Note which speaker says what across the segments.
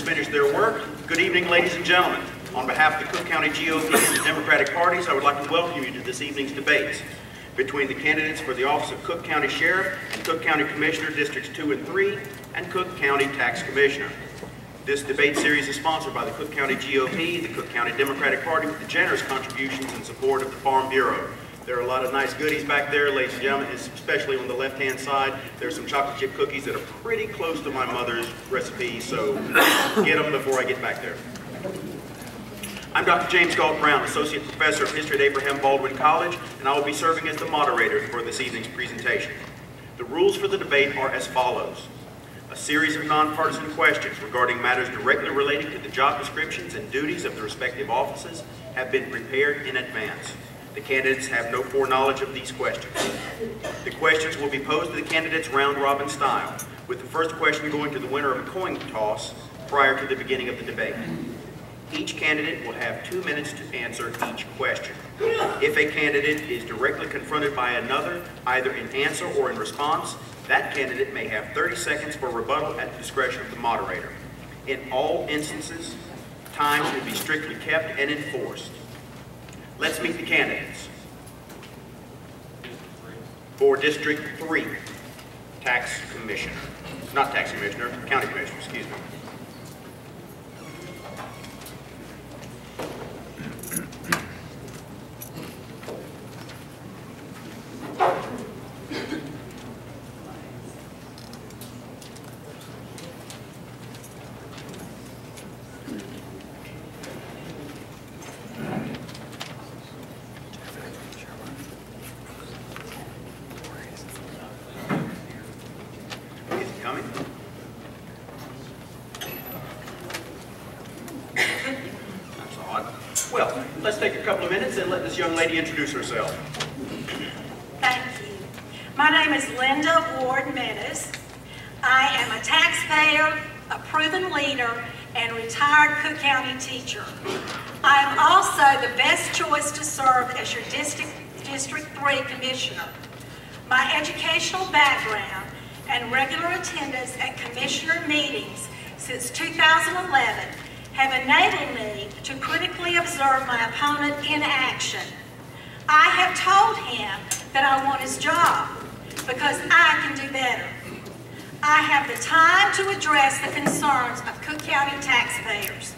Speaker 1: finished their work. Good evening, ladies and gentlemen. On behalf of the Cook County GOP and the Democratic parties, I would like to welcome you to this evening's debates between the candidates for the office of Cook County Sheriff and Cook County Commissioner, Districts 2 and 3, and Cook County Tax Commissioner. This debate series is sponsored by the Cook County GOP, the Cook County Democratic Party, with the generous contributions and support of the Farm Bureau. There are a lot of nice goodies back there, ladies and gentlemen, especially on the left-hand side. There's some chocolate chip cookies that are pretty close to my mother's recipe, so get them before I get back there. I'm Dr. James Galt Brown, Associate Professor of History at Abraham Baldwin College, and I will be serving as the moderator for this evening's presentation. The rules for the debate are as follows. A series of nonpartisan questions regarding matters directly relating to the job descriptions and duties of the respective offices have been prepared in advance. The candidates have no foreknowledge of these questions. The questions will be posed to the candidates round-robin style, with the first question going to the winner of a coin toss prior to the beginning of the debate. Each candidate will have 2 minutes to answer each question. If a candidate is directly confronted by another, either in answer or in response, that candidate may have 30 seconds for rebuttal at the discretion of the moderator. In all instances, time will be strictly kept and enforced. Let's meet the candidates. For District 3, Tax Commissioner. Not Tax Commissioner, County Commissioner, excuse me. Let's take a couple of minutes and let this young lady introduce herself.
Speaker 2: Thank you. My name is Linda Ward Meadows. I am a taxpayer, a proven leader, and retired Cook County teacher. I am also the best choice to serve as your District 3 Commissioner. My educational background and regular attendance at Commissioner meetings since 2011 have enabled me to critically observe my opponent in action. I have told him that I want his job because I can do better. I have the time to address the concerns of Cook County taxpayers.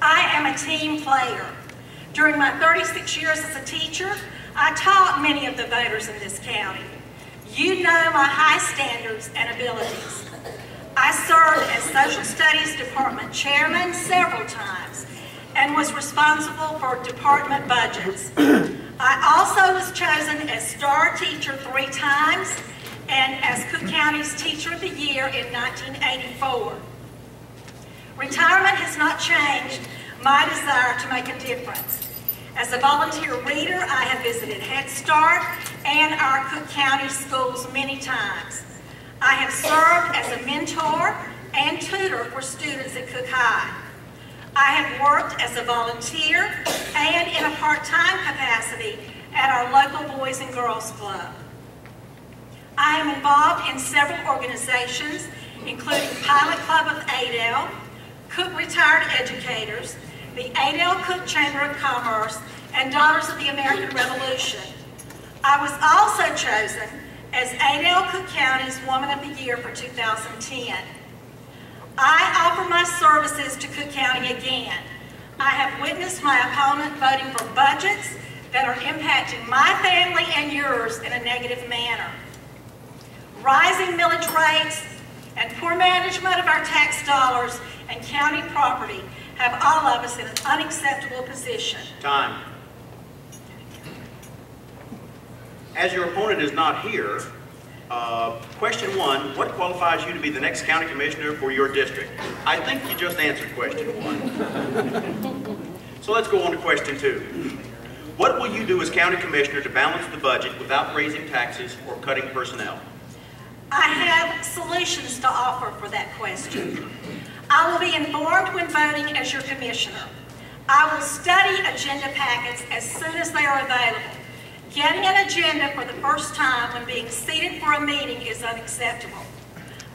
Speaker 2: I am a team player. During my 36 years as a teacher, I taught many of the voters in this county. You know my high standards and abilities. I served as Social Studies Department Chairman several times and was responsible for department budgets. I also was chosen as Star Teacher 3 times and as Cook County's Teacher of the Year in 1984. Retirement has not changed my desire to make a difference. As a volunteer reader, I have visited Head Start and our Cook County schools many times. I have served as a mentor and tutor for students at Cook High. I have worked as a volunteer and in a part-time capacity at our local Boys and Girls Club. I am involved in several organizations, including Pilot Club of Adel, Cook Retired Educators, the Adel Cook Chamber of Commerce, and Daughters of the American Revolution. I was also chosen as Adel Cook County's Woman of the Year for 2010. I offer my services to Cook County again. I have witnessed my opponent voting for budgets that are impacting my family and yours in a negative manner. Rising millage rates and poor management of our tax dollars and county property have all of us in an unacceptable position.
Speaker 1: Time. As your opponent is not here, question 1, what qualifies you to be the next county commissioner for your district? I think you just answered question 1. So let's go on to question 2. What will you do as county commissioner to balance the budget without raising taxes or cutting personnel?
Speaker 2: I have solutions to offer for that question. I will be informed when voting as your commissioner. I will study agenda packets as soon as they are available. Getting an agenda for the first time when being seated for a meeting is unacceptable.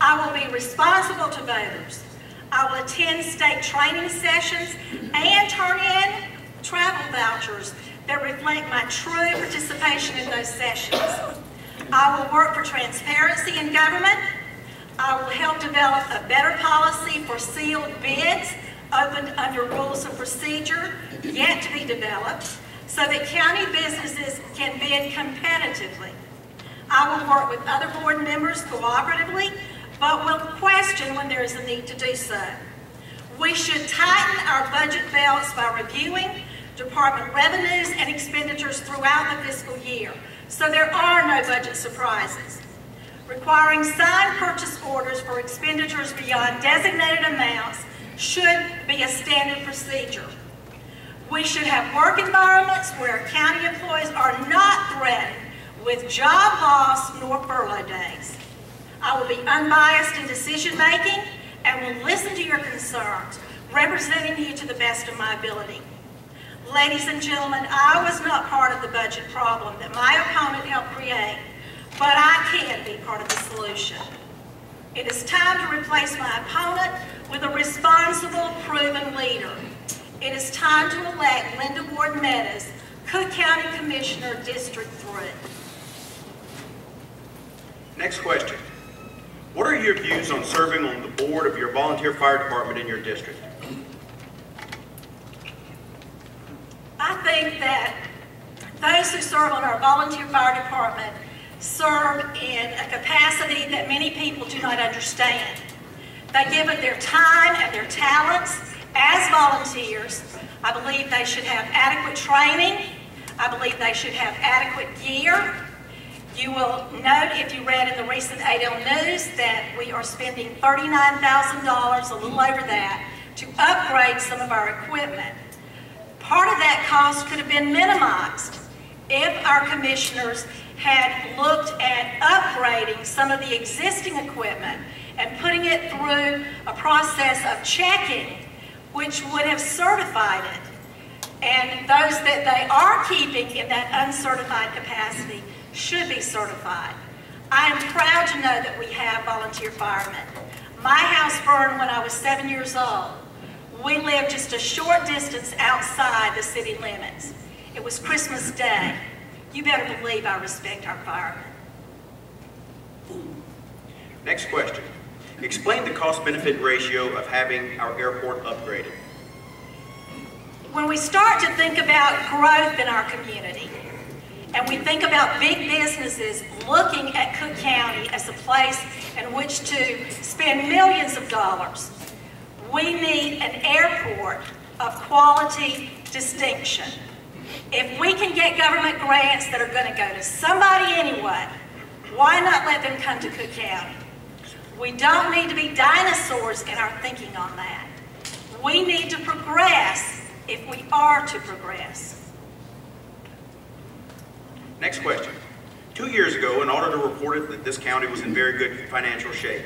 Speaker 2: I will be responsible to voters. I I will attend state training sessions and turn in travel vouchers that reflect my true participation in those sessions. I will work for transparency in government. I will help develop a better policy for sealed bids opened under rules of procedure yet to be developed so that county businesses can bid competitively. I will work with other board members cooperatively, but will question when there is a need to do so. We should tighten our budget belts by reviewing department revenues and expenditures throughout the fiscal year, so there are no budget surprises. Requiring signed purchase orders for expenditures beyond designated amounts should be a standard procedure. We should have work environments where county employees are not threatened with job loss nor furlough days. I will be unbiased in decision making and will listen to your concerns, representing you to the best of my ability. Ladies and gentlemen, I was not part of the budget problem that my opponent helped create, but I can be part of the solution. It is time to replace my opponent with a responsible, proven leader. It is time to elect Linda Ward Meadows, Cook County Commissioner, District 3.
Speaker 1: Next question. What are your views on serving on the board of your volunteer fire department in your district?
Speaker 2: I think that those who serve on our volunteer fire department serve in a capacity that many people do not understand. They give it their time and their talents as volunteers. I believe they should have adequate training. I believe they should have adequate gear. You will note, if you read in the recent 8L News, that we are spending $39,000, a little over that, to upgrade some of our equipment. Part of that cost could have been minimized if our commissioners had looked at upgrading some of the existing equipment and putting it through a process of checking, which would have certified it. And those that they are keeping in that uncertified capacity should be certified. I am proud to know that we have volunteer firemen. My house burned when I was 7 years old. We lived just a short distance outside the city limits. It was Christmas Day. You better believe I respect our firemen.
Speaker 1: Next question. Explain the cost-benefit ratio of having our airport upgraded.
Speaker 2: When we start to think about growth in our community, and we think about big businesses looking at Cook County as a place in which to spend millions of dollars, we need an airport of quality distinction. If we can get government grants that are going to go to somebody anyway, why not let them come to Cook County? We don't need to be dinosaurs in our thinking on that. We need to progress if we are to progress.
Speaker 1: Next question. 2 years ago, an auditor reported that this county was in very good financial shape.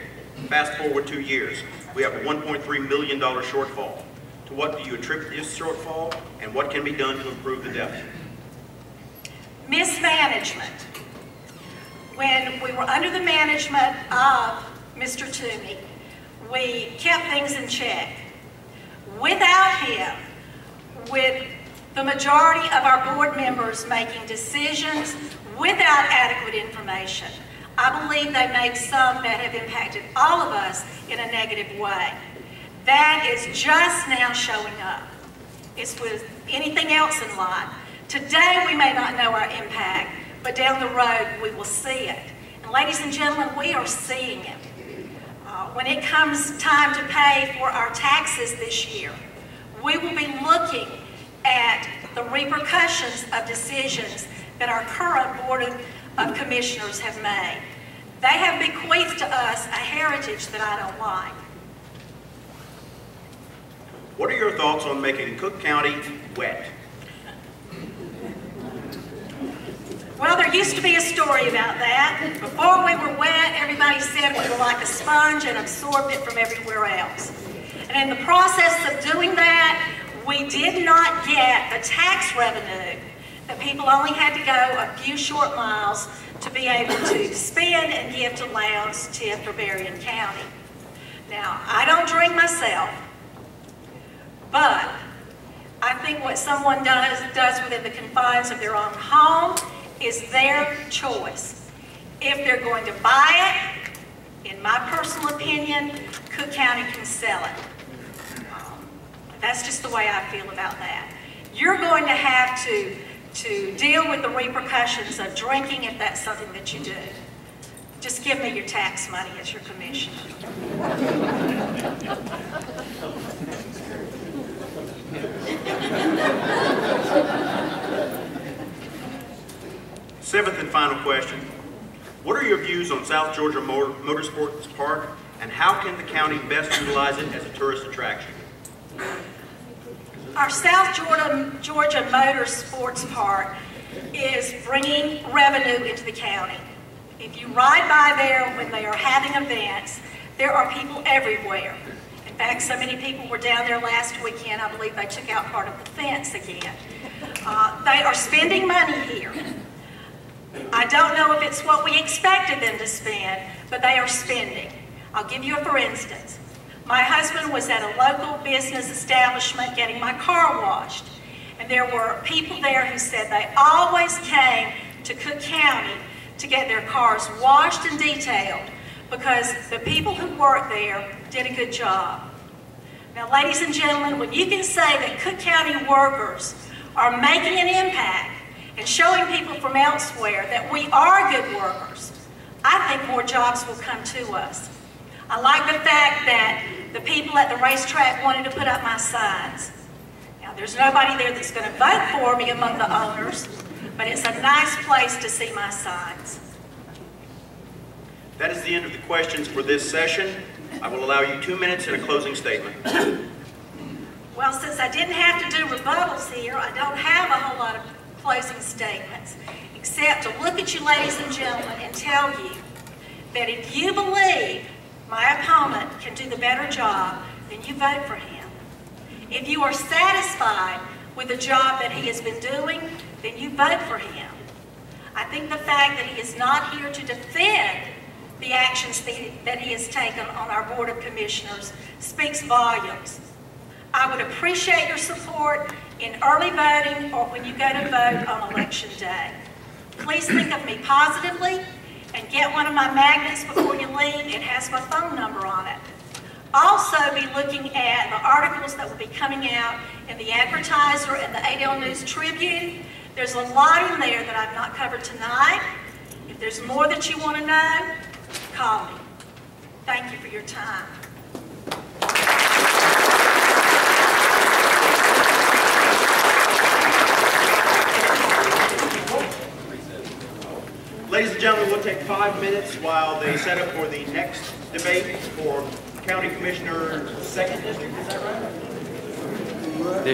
Speaker 1: Fast forward 2 years, we have a $1.3 million shortfall. To what do you attribute this shortfall, and what can be done to improve the deficit?
Speaker 2: Mismanagement. When we were under the management of Mr. Toomey, we kept things in check. Without him, with the majority of our board members making decisions without adequate information, I believe they made some that have impacted all of us in a negative way. That is just now showing up. It's with anything else in life. Today we may not know our impact, but down the road we will see it. And ladies and gentlemen, we are seeing it. When it comes time to pay for our taxes this year, we will be looking at the repercussions of decisions that our current Board of Commissioners have made. They have bequeathed to us a heritage that I don't like.
Speaker 1: What are your thoughts on making Cook County wet?
Speaker 2: Well, there used to be a story about that. Before we were wet, everybody said we were like a sponge and absorbed it from everywhere else. And in the process of doing that, we did not get the tax revenue that people only had to go a few short miles to be able to spend and give to Lowndes, Tift, or Berrien County. Now, I don't drink myself, but I think what someone does within the confines of their own home is their choice. If they're going to buy it, in my personal opinion, Cook County can sell it. That's just the way I feel about that. You're going to have to deal with the repercussions of drinking if that's something that you do. Just give me your tax money as your commissioner.
Speaker 1: Seventh and final question. What are your views on South Georgia Motorsports Park, and how can the county best utilize it as a tourist attraction?
Speaker 2: Our South Georgia Motorsports Park is bringing revenue into the county. If you ride by there when they are having events, there are people everywhere. In fact, so many people were down there last weekend, I believe they took out part of the fence again. They are spending money here. I don't know if it's what we expected them to spend, but they are spending. I'll give you a for instance. My husband was at a local business establishment getting my car washed, and there were people there who said they always came to Cook County to get their cars washed and detailed because the people who work there did a good job. Now, ladies and gentlemen, when you can say that Cook County workers are making an impact and showing people from elsewhere that we are good workers, I think more jobs will come to us. I like the fact that the people at the racetrack wanted to put up my signs. Now, there's nobody there that's going to vote for me among the owners, but it's a nice place to see my signs.
Speaker 1: That is the end of the questions for this session. I will allow you 2 minutes and a closing statement.
Speaker 2: Well, since I didn't have to do rebuttals here, I don't have a whole lot of closing statements, except to look at you, ladies and gentlemen, and tell you that if you believe my opponent can do the better job, then you vote for him. If you are satisfied with the job that he has been doing, then you vote for him. I think the fact that he is not here to defend the actions that he has taken on our Board of Commissioners speaks volumes. I would appreciate your support in early voting or when you go to vote on Election Day. Please think of me positively and get one of my magnets before you leave. It has my phone number on it. Also be looking at the articles that will be coming out in the Advertiser and the Adel News Tribune. There's a lot in there that I've not covered tonight. If there's more that you want to know, call me. Thank you for your time.
Speaker 1: Ladies and gentlemen, we'll take 5 minutes while they set up for the next debate for County Commissioner 2nd District, is that right?